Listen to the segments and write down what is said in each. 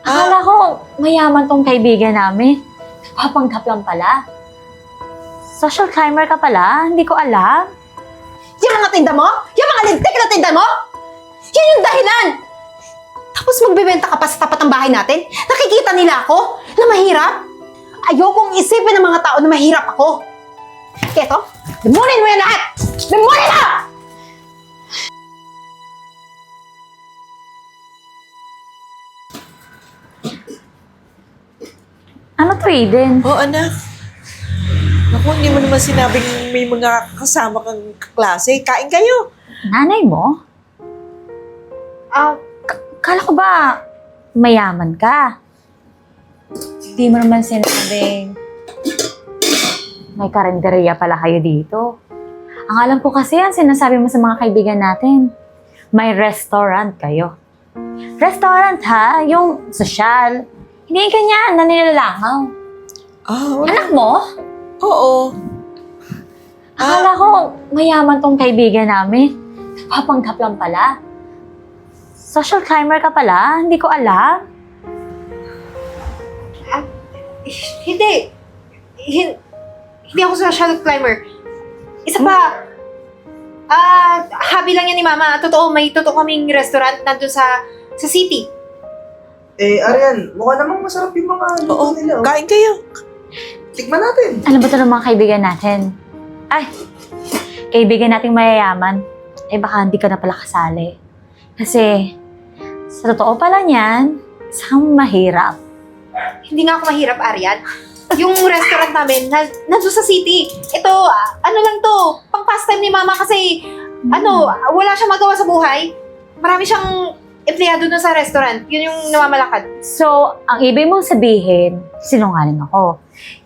Akala ko mayaman tong kaibigan namin. Papanggap lang pala. Social climber ka pala? Hindi ko alam. Yung mga tinda mo? Yung mga lintik na tinda mo? Yan yung dahilan! Tapos magbebenta ka pa sa tapat ng bahay natin? Nakikita nila ako na mahirap? Ayokong isipin ng mga tao na mahirap ako. Kaya to, limunin mo yan lahat! Limunin na! Ano to, Eden? Oh, anak. Naku, hindi mo naman sinabing may mga kasama kang klase. Kain kayo. Nanay mo? Kala ko ba mayaman ka? Hindi mo naman sinabing may karinderya pala kayo dito. Ang alam ko kasi yan, sinasabi mo sa mga kaibigan natin, may restaurant kayo. Restaurant ha? Yung social. Hindi ganyan, naninilangaw. Ah, Anak mo? Oo. Akala ko mayaman tong kaibigan namin. Papanggap lang pala. Social climber ka pala? Hindi ko alam. Hindi. Hindi ako social climber. Isa pa, hobby lang yan ni Mama. Totoo, may totoo kaming restaurant nandun sa city. Eh, Arian, mukha namang masarap yung mga Oo, luto nila. kain kayo. Tikman natin. Ano ba ito ng mga kaibigan natin? Ay, kaibigan nating mayayaman. Eh baka hindi ka na pala kasali. Kasi, sa totoo pala niyan, isang mahirap. Hindi nga ako mahirap, Arian. Yung restaurant namin, nandun sa city. Ito, ano lang to, pang pastime ni Mama kasi, wala siyang magawa sa buhay. Marami siyang empleyado dun sa restaurant. Yun yung namamalakad. So, ang ibig mong sabihin, sinungaling ako.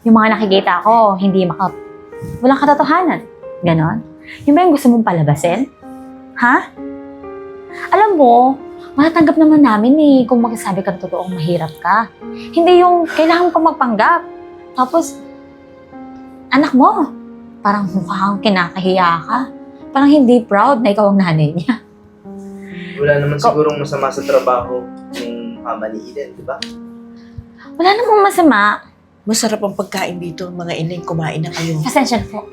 Yung mga nakikita ko, walang katotohanan. Ganon? Yung ba yung gusto mong palabasin? Ha? Alam mo, matatanggap naman namin kung magsasabi kang totoong mahirap ka. Hindi yung kailangan kang magpanggap. Tapos, anak mo, parang mukha kang kinakahiya ka. Parang hindi proud na ikaw ang nanay niya. Wala naman sigurong masama sa trabaho ng ama ni Eden, di ba? Wala namang masama. Masarap ang pagkain dito. Mga ineng, kumain na kayo. Pasensya na po.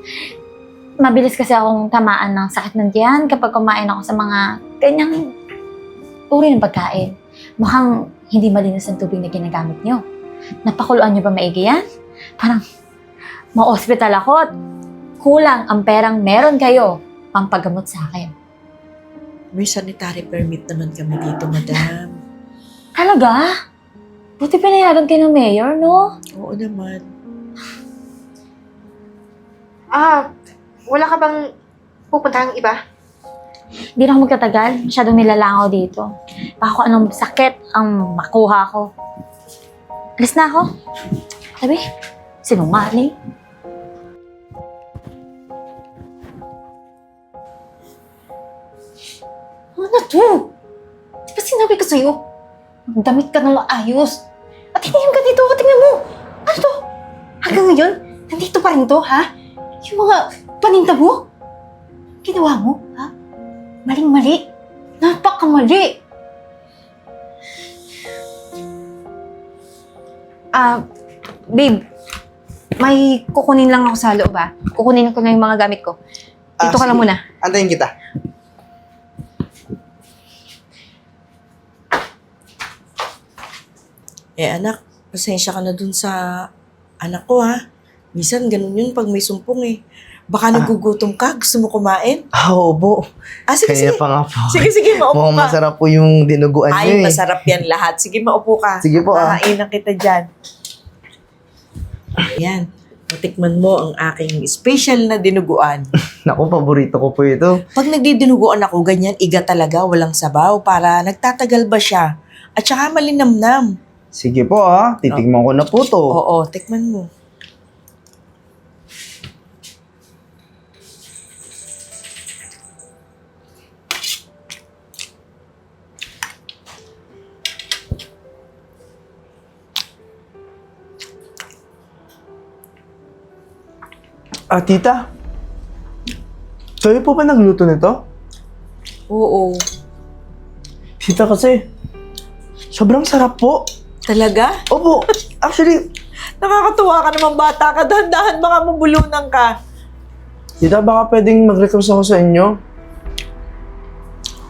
Mabilis kasi akong tamaan ng sakit ng tiyan kapag kumain ako sa mga ganyang uri ng pagkain. Mukhang hindi malinis ang tubig na ginagamit niyo. Napakuluan niyo ba maigi yan? Parang ma-hospital ako at kulang ang perang meron kayo pampagamot sa akin. May sanitary permit naman kami dito, madam. Talaga? Buti pinayagan kayo ng mayor, no? Oo naman. Wala ka bang pupuntahang iba? Hindi na ako magtatagal. Masyadong nilalangaw dito. Baka kung anong sakit ang makuha ko. Alis na ako. Sabi, sinungaling. Ano to? Di ba sinabi ko sa'yo? Magdamit ka ng maayos. At hindi yung ganito. Tingnan mo. Ano to? Hanggang ngayon, nandito pa rin to, ha? Yung mga paninda mo? Ginawa mo, ha? Maling-mali. Napakamali. Babe, may kukunin lang ako sa loob, ha? Kukunin ko na yung mga gamit ko. Dito ka lang sige. muna. Antayin kita. Eh, anak, pasensya ka na dun sa anak ko, ha? Minsan, ganun yun pag may sumpong, eh. Baka nagugutom ka, gusto mo kumain? Obo. Sige, Kaya sige. pa nga po. Sige, sige, maupo Mukhang ka. masarap po yung dinuguan niyo Ay, eh. masarap yan lahat. Sige, maupo ka. Sige po, Kakain na kita dyan. Ayan. Matikman mo ang aking special na dinuguan. Naku, paborito ko po ito. Pag nagdidinuguan ako, ganyan, iga talaga, walang sabaw, para nagtatagal ba siya. At saka malinamnam. Sige po titikman ko na po to. Oo, tikman mo. Tita? Kayo po ba nagluto nito? Oo. Tita kasi, sobrang sarap po. Talaga? Opo, actually, Nakakatuwa ka naman bata ka. Dahan-dahan baka mabulunan ka. tita, baka pwedeng mag-request ako sa inyo.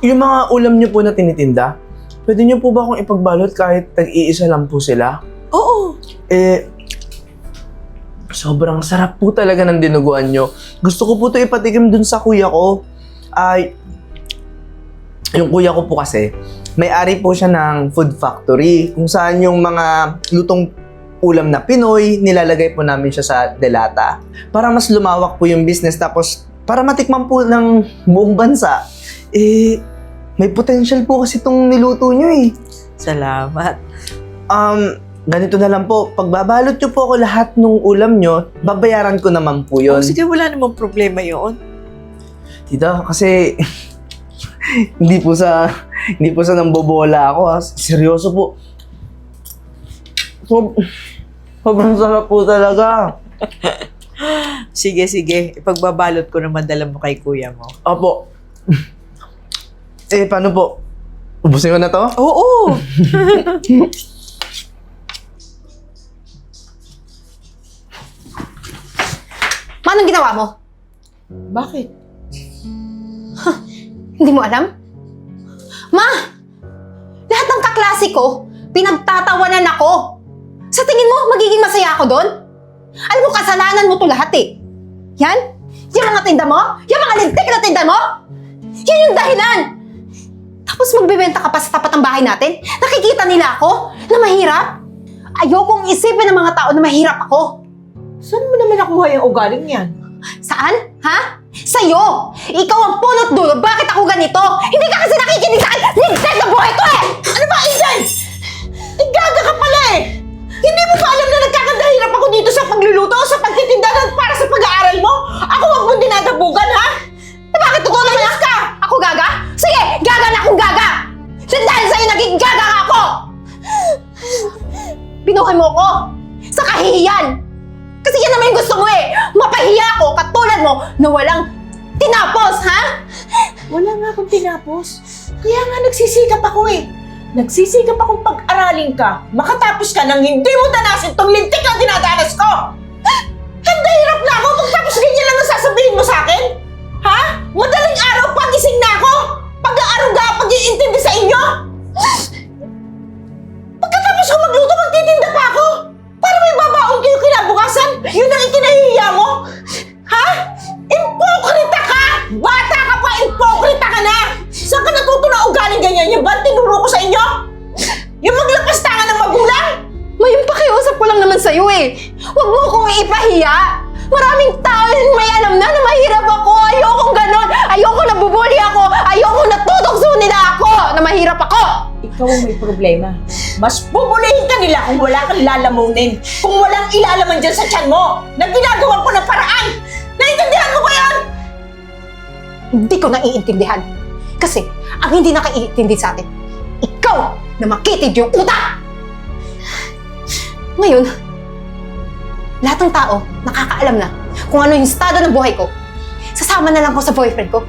Yung mga ulam niyo po na tinitinda, pwede niyo po ba akong ipagbalot kahit tag-iisa lang po sila? Oo. Sobrang sarap po talaga ng dinuguan nyo. Gusto ko po ito ipatikim dun sa kuya ko. Yung kuya ko po kasi, may-ari po siya ng food factory kung saan yung mga lutong ulam na Pinoy, nilalagay po namin siya sa delata. Para mas lumawak po yung business tapos para matikman po ng buong bansa. May potential po kasi itong niluto nyo eh. Salamat. Ganito na lang po, pagbabalot nyo po ako lahat ng ulam nyo, babayaran ko naman po yun. Oh, sige, wala namang problema yun. Tita, kasi hindi po sa nambobola ako ha. Seryoso po. Sobrang sarap po talaga. Sige, sige. Ipagbabalot ko naman dala mo kay kuya mo. Opo. Paano po? Ubusin ko na to? Oo. Anong ginawa mo? Bakit? Hindi mo alam? Ma! Lahat ng kaklase ko, pinagtatawanan ako. Sa tingin mo, magiging masaya ako doon? Alam mo, kasalanan mo to lahat eh. Yan? Yung mga tinda mo? Yung mga lintik na tinda mo? Yan yung dahilan! Tapos magbebenta ka pa sa tapat ng bahay natin? Nakikita nila ako na mahirap? Ayokong isipin ng mga tao na mahirap ako. Saan mo naman nakuha yung ugaling yan? Saan? Ha? Sa'yo! Ikaw ang punot dulo! Bakit ako ganito? Hindi ka kasi nakikinig sa akin! Lintik na buhay ko eh! Ano ba, Eden? Gaga ka pala eh! Hindi mo ba alam na nagkakadahirap ako dito sa pagluluto, sa pagtitinda para sa pag-aaral mo? Ako wag mo dinadabugan, ha? Eh, bakit totoo naman ka? Ako gaga? Sige, gaga na akong gaga! Dahil sa'yo naging gaga nga ako! Binuhay mo ko sa kahihiyan! Kasi yan naman yung gusto mo eh! Mapahiya ako katulad mo na walang tinapos, ha? Wala nga akong tinapos. Kaya nga nagsisikap ako eh. Nagsisikap akong pag-aralin ka, makatapos ka nang hindi mo danasin tong lintik na dinadanas ko! Handa hirap na ako, pagtapos ganyan lang ang sasabihin mo sa akin? Ha? Madaling araw pagising na ako! Pag-aaruga, pag-iintindi sa inyo! Pagkatapos ko magluto, magtitinda pa ako! Para may babaon kayo kinabukasan! Yun ang ikinahihiya mo! Ha? Impokrita ka! Bata ka pa, impokrita ka na! Saan ka natuto na ugaling ganyan? Yung ba tinuro ko sa inyo? Yung maglapas tangan ng magulang? May pakiusap ko lang naman sa'yo eh. Huwag mo akong ipahiya. Maraming tao yung may alam na mahirap ako. Ayokong ganon. Ayokong nabubuli ako. Ayokong natutokso nila ako na mahirap ako. Ikaw ang may problema. Mas bubulihin ka nila kung wala kang lalamunin. Kung walang ilalaman dyan sa tiyan mo na ginagawa ko ng paraan. Naiintindihan mo ba yan? Hindi ko naiintindihan. Kasi ang hindi nakaiintindi sa atin, ikaw na makitid yung utak! Ngayon, lahat ng tao nakakaalam na kung ano yung estado ng buhay ko. Sasama na lang ko sa boyfriend ko.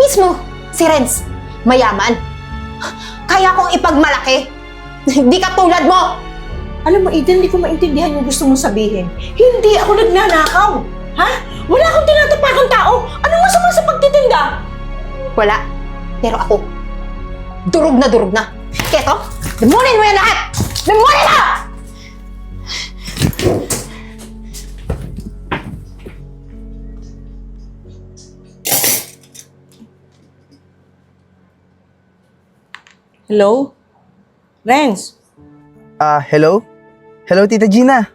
Mismo, si Renz, mayaman. Kaya kong ipagmalaki. Hindi ka tulad mo! Alam mo, Eden, hindi ko maintindihan yung gusto mong sabihin. Hindi ako nagnanakaw. Ha? Wala akong tinatapakang tao. Anong masama sa pagtitinda? Wala. Pero ako, durog na. Kaya to, limunin mo yan lahat! Limunin mo! Hello? Renz? Hello? Hello, Tita Gina.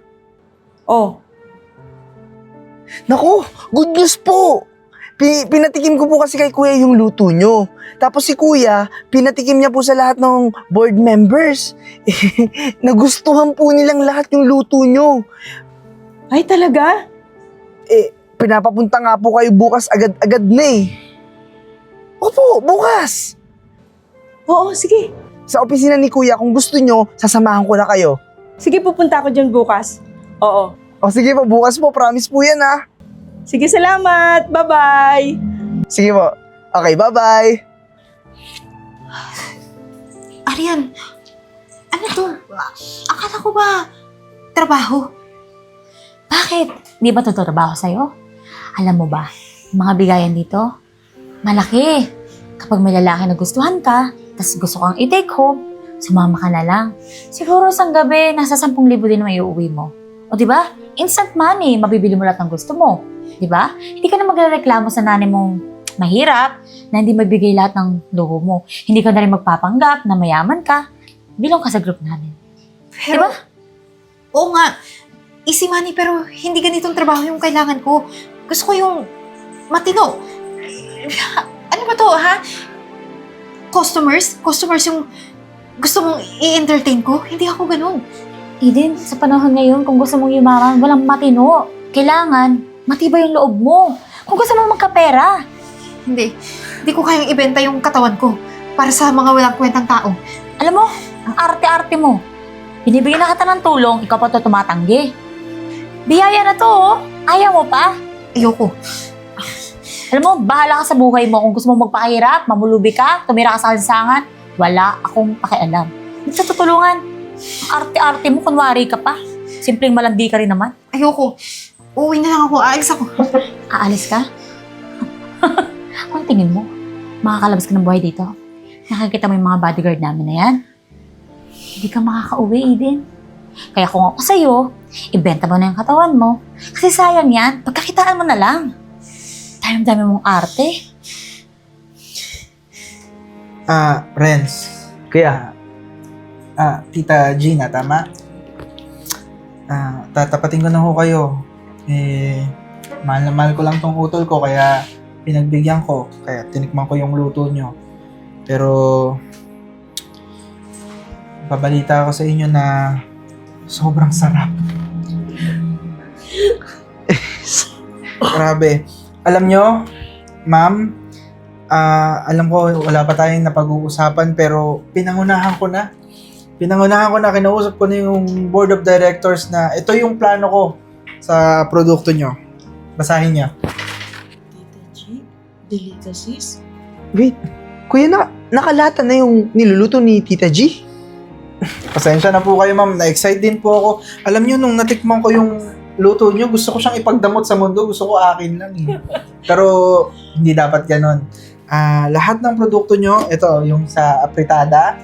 Oh, Naku, good news po! Pinatikim ko po kasi kay Kuya yung luto nyo. Tapos si Kuya, pinatikim niya po sa lahat ng board members. Nagustuhan po nilang lahat yung luto nyo. ay talaga? Pinapapunta nga po kayo bukas agad-agad na eh. Opo, bukas! Oo, sige. Sa opisina ni Kuya, kung gusto nyo, sasamahan ko na kayo. Sige, pupunta ako dyan bukas. Oo. O sige po, bukas po, promise po yan ha. Sige, salamat. Bye-bye. Sige po. Okay, bye-bye. Arian, ano Ito, akala ko ba trabaho? Bakit? Di ba ito trabaho sa'yo? Alam mo ba, yung mga bigayan dito, malaki. Kapag may lalaki na gustuhan ka, tapos gusto kang i-take home, sumama ka na lang. Siguro isang gabi, nasa 10,000 din ang iuwi mo. O di ba? Instant money, mabibili mo lahat ng gusto mo. Di ba? Hindi ka na magreklamo sa nanay mong mahirap, na hindi mabigay lahat ng luho mo. Hindi ka na rin magpapanggap na mayaman ka. Bilang ka sa group namin. Pero, oo nga, easy money pero hindi ganitong trabaho yung kailangan ko. Gusto ko yung matino. Ano ba to, ha? Customers? Customers yung gusto mong i-entertain ko? Hindi ako ganun. Eden, sa panahon ngayon, kung gusto mong yumaman, walang matino. Kailangan, matibay yung loob mo. Kung gusto mong magkapera. Hindi ko kayang ibenta yung katawan ko para sa mga walang kwentang tao. Alam mo, ang arte-arte mo. Binibigyan na kita ng tulong, ikaw pa to tumatanggi. Biyaya na to, oh. Ayaw mo pa? Ayoko. Alam mo, bahala ka sa buhay mo. Kung gusto mo magpakahirap, mamulubi ka, tumira ka sa kansangan, wala akong pakialam. Hindi sa tutulungan. Ang arte-arte mo, kunwari ka pa. Simpleng malandi ka rin naman. Ayoko. Uuwi na lang ako. Aalis ako. Aalis ka? Kung tingin mo, makakalabas ka ng buhay dito. Nakikita mo yung mga bodyguard namin na yan. Hindi ka makakauwi, Eden. Kaya kung ako sa'yo, ibenta mo na yung katawan mo. Kasi sayang yan, pagkakitaan mo na lang. Dami-dami mong arte. Renz. Kuya, Tita Gina, tama? Tatapatin ko na ho kayo. Mahal na mahal ko lang tong utol ko, kaya pinagbigyan ko. Kaya tinikman ko yung luto nyo. Pero, babalita ako sa inyo na sobrang sarap. Grabe. Alam nyo, ma'am, alam ko wala pa tayong napag-uusapan pero pinangunahan ko na, kinausap ko na yung board of directors na ito yung plano ko sa produkto nyo. Basahin nyo. Tita G, delicacies? wait. Kuya, nakalata na yung niluluto ni Tita G? Pasensya na po kayo, ma'am. Na-excite din po ako. Alam nyo, nung natikman ko yung luto nyo, gusto ko siyang ipagdamot sa mundo. Gusto ko akin lang eh. Pero hindi dapat ganon. Lahat ng produkto nyo, ito, yung sa apritada,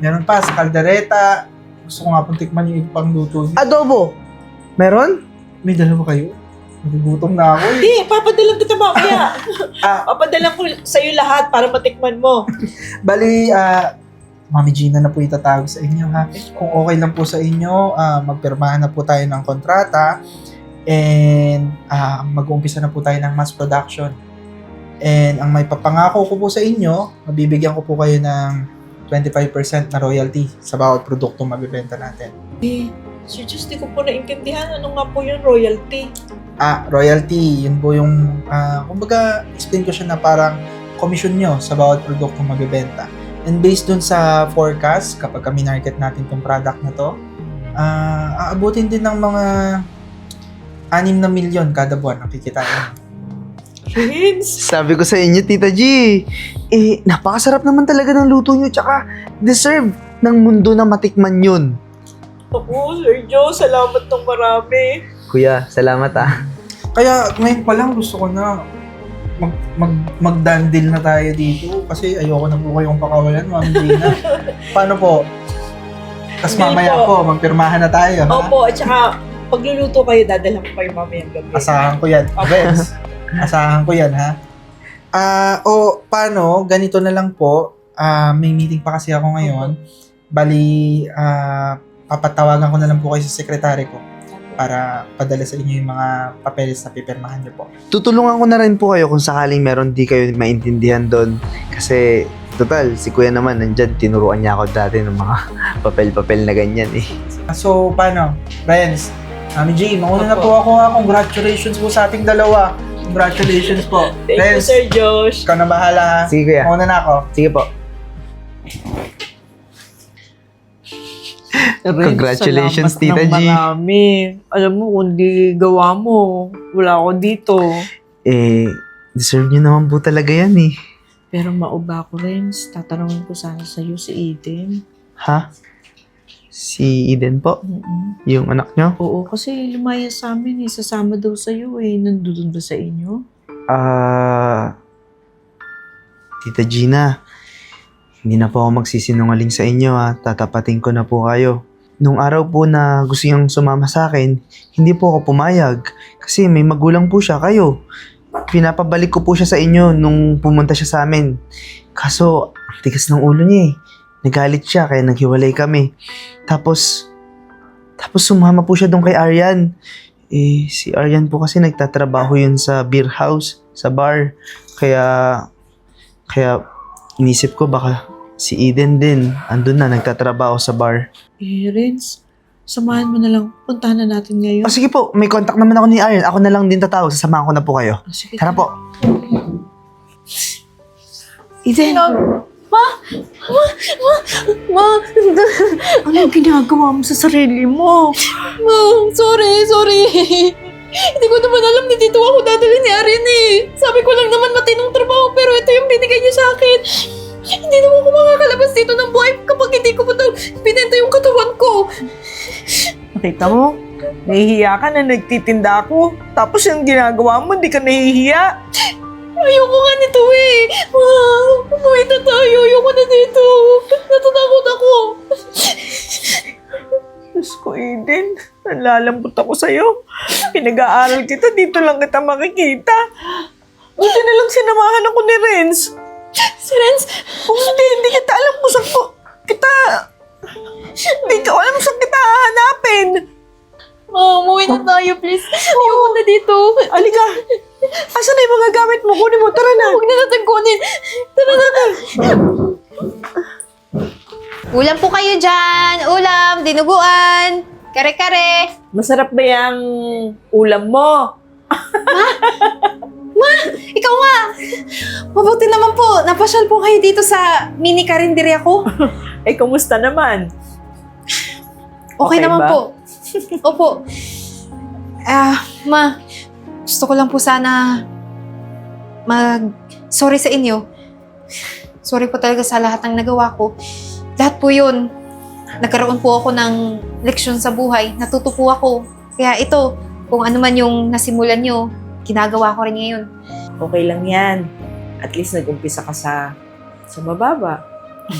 meron pa sa kaldereta. Gusto ko nga pong tikman yung ibang luto nyo. Adobo. Meron? May dalawa kayo? Nagugutom na ako eh. Hindi, papadalang kita mamaya. Ah. Papadalang ko sa'yo lahat para matikman mo. Bali, Mami Gina na po itatawag sa inyo ha. Kung okay lang po sa inyo, magpirmahan na po tayo ng kontrata and mag-uumpisa na po tayo ng mass production. And ang may papangako ko po sa inyo, mabibigyan ko po kayo ng 25% na royalty sa bawat produktong mabibenta natin. Sir Diyos, di ko po naintindihan. Ano nga po yung royalty? Royalty, yun po yung, kumbaga, explain ko siya na parang commission nyo sa bawat produktong mabibenta. And based dun sa forecast, kapag kami market natin tong product na to, aabutin din ng mga 6 na milyon kada buwan ang kikitain. Vince! Sabi ko sa inyo, Tita G, napakasarap naman talaga ng luto nyo, tsaka deserve ng mundo na matikman yun. Ako, Sir Diyos, salamat ng marami. Kuya, salamat Kaya ngayon pa lang gusto ko na magdandil na tayo dito kasi ayoko na po kayong pakawalan, Ma'am Gina. Paano po? Tapos Hindi mamaya po, magpirmahan na tayo, ha? Opo, at saka pagluluto kayo, dadalhan ko kayo mamayang gabi. Asahan ko yan. Vince, asahan ko yan, ha? Paano? Ganito na lang po. May meeting pa kasi ako ngayon. Bali, papatawagan ko na lang po kayo sa sekretary ko para padala sa inyo yung mga papeles na pipirmahan niyo po. Tutulungan ko na rin po kayo kung sakaling meron di kayo maintindihan doon. Kasi, total, si Kuya naman nandyan, tinuruan niya ako dati ng mga papel-papel na ganyan eh. So, paano? Friends, Mami G, mauna na po ako ha. Congratulations po sa ating dalawa. Congratulations po. Thank you, Friends, Sir Josh. ikaw na bahala ha. Sige Kuya, Mauna na ako. sige po. Congratulations, Tita G. Marami. Alam mo, kung di gawa mo, wala ako dito. Deserve niyo naman po talaga yan eh. Pero mauba ko rin. Tatanungin ko sana sa'yo si Eden. Ha? Si Eden po, yung anak nyo. Oo, kasi lumaya sa amin eh. Sasama daw sa'yo eh. Nandun ba sa inyo? Tita Gina, hindi na po ako magsisinungaling sa inyo ha. Tatapatin ko na po kayo. Nung araw po na gusto niyang sumama sa akin, hindi po ako pumayag. Kasi may magulang po siya, kayo. Pinapabalik ko po siya sa inyo nung pumunta siya sa amin. Kaso, ang tigas ng ulo niya eh. Nagalit siya kaya naghiwalay kami. Tapos sumama po siya doon kay Aryan. Si Aryan po kasi nagtatrabaho yun sa beer house, sa bar. Kaya inisip ko baka si Eden din, andun na, nagtatrabaho sa bar. Renz, samahan mo na lang. Puntahan na natin ngayon. Sige po, may contact naman ako ni Aryan. Ako na lang din tatawag, sasamahan ko na po kayo. Sige. Tara po. Eden! Ma, Anong ginagawa mo sa sarili mo? sorry. Hindi ko naman alam na dito ako dadalhin ni Arin eh. Sabi ko lang naman matinong trabaho pero ito yung binigay niya sa akin. Hindi naman ako makakalabas dito ng buhay kapag hindi ko binenta yung katawan ko. Nakita mo? Nahihiya ka na nagtitinda ako. Tapos yung ginagawa mo, hindi ka nahihiya. Ayoko nga nito eh. Ma, umuwi na tayo. Ayoko na dito. Natatakot ako. Diyos ko, Eden. Nalalambot ako sa'yo. Pinag-aaral kita, dito lang kita makikita. Buti na lang sinamahan ako ni Renz. Si Renz, Kung hindi kita alam kung saan ko kita... Hindi ko alam saan kita hahanapin. ma, umuwi na tayo please. Ayoko na dito. Alika, asan na yung mga gamit mo? Kunin mo, tara na. Huwag na natin kunin. Tara na. Ulam po kayo dyan. Ulam, dinuguan. Kare-kare. Masarap ba yung ulam mo? Ikaw nga. Mabuti naman po. Napasyal po kayo dito sa mini karinderya ko. Kumusta naman? Okay naman ba? po. Opo. Ma, gusto ko lang po sana sorry sa inyo. Sorry po talaga sa lahat ng nagawa ko. Lahat po yun. Nagkaroon po ako ng leksyon sa buhay. Natuto po ako. Kaya ito, kung ano man yung nasimulan nyo, ginagawa ko rin ngayon. Okay lang yan. At least nag-umpisa ka sa mababa.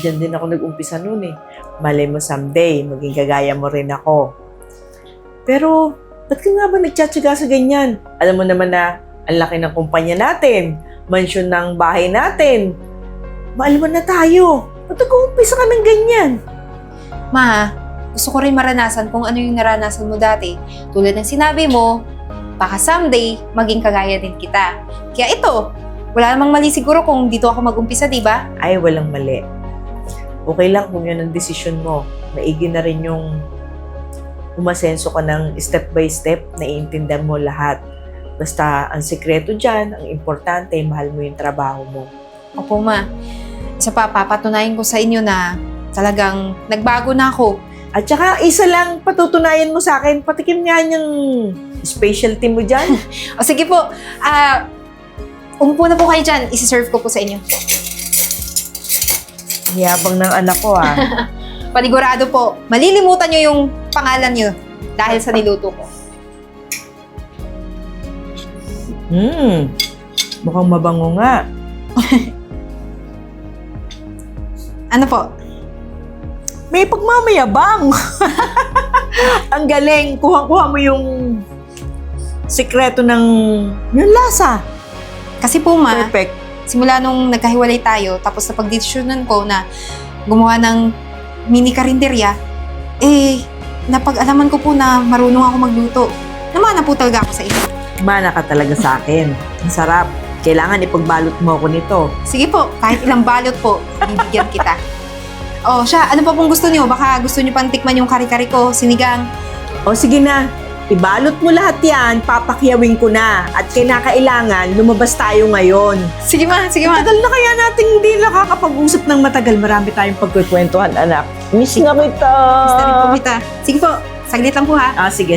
Diyan din ako nag-umpisa noon eh. Malay mo someday, maging kagaya mo rin ako. Pero, ba't ka nga ba nagtsatsaga sa ganyan? Alam mo naman na ang laki ng kumpanya natin, mansyon ng bahay natin. Maalaman na tayo. Ba't nag-uumpisa ka ng ganyan? Ma, gusto ko rin maranasan kung ano yung naranasan mo dati. Tulad ng sinabi mo, baka someday, maging kagaya din kita. Kaya ito, wala namang mali siguro kung dito ako mag-umpisa, di ba? Ay, walang mali. Okay lang kung yun ang desisyon mo. Maigi na rin yung umasenso ka ng step by step na iintindihan mo lahat. Basta ang sekreto dyan, ang importante, mahal mo yung trabaho mo. Opo, ma. Isa pa, papatunayan ko sa inyo na talagang nagbago na ako. At saka, isa lang patutunayan mo sa akin, patikim nga niyang specialty mo dyan. O sige po, umupo na po kayo dyan. Isi-serve ko po sa inyo. Yabang ng anak ko ah. Panigurado po, malilimutan nyo yung pangalan nyo dahil sa niluto ko. Mukhang mabango nga. Ano po? May pagmamayabang. Ang galing. Kuha mo yung sikreto ng yung lasa. Kasi po, ma, Perfect. simula nung nagkahiwalay tayo, tapos napagdesisyonan ko na gumawa ng mini karinderya, napag-alaman ko po na marunong ako magluto. Namana po talaga ako sa inyo. Mana ka talaga sa akin. Ang sarap. Kailangan ipagbalot mo ako nito. Sige po, kahit ilang balot po, bibigyan kita. Oh, siya, ano pa pong gusto niyo? Baka gusto niyo pang tikman yung kari-kari ko, sinigang. O sige na. Ibalot mo lahat yan, papakyawin ko na. At kinakailangan, lumabas tayo ngayon. Sige ma, sige ma. Matagal na kaya natin hindi nakakapag-usap ng matagal. Marami tayong pagkukwentuhan, anak. Miss na kita. Basta rin po kita. Sige po, saglit lang po ha. Sige.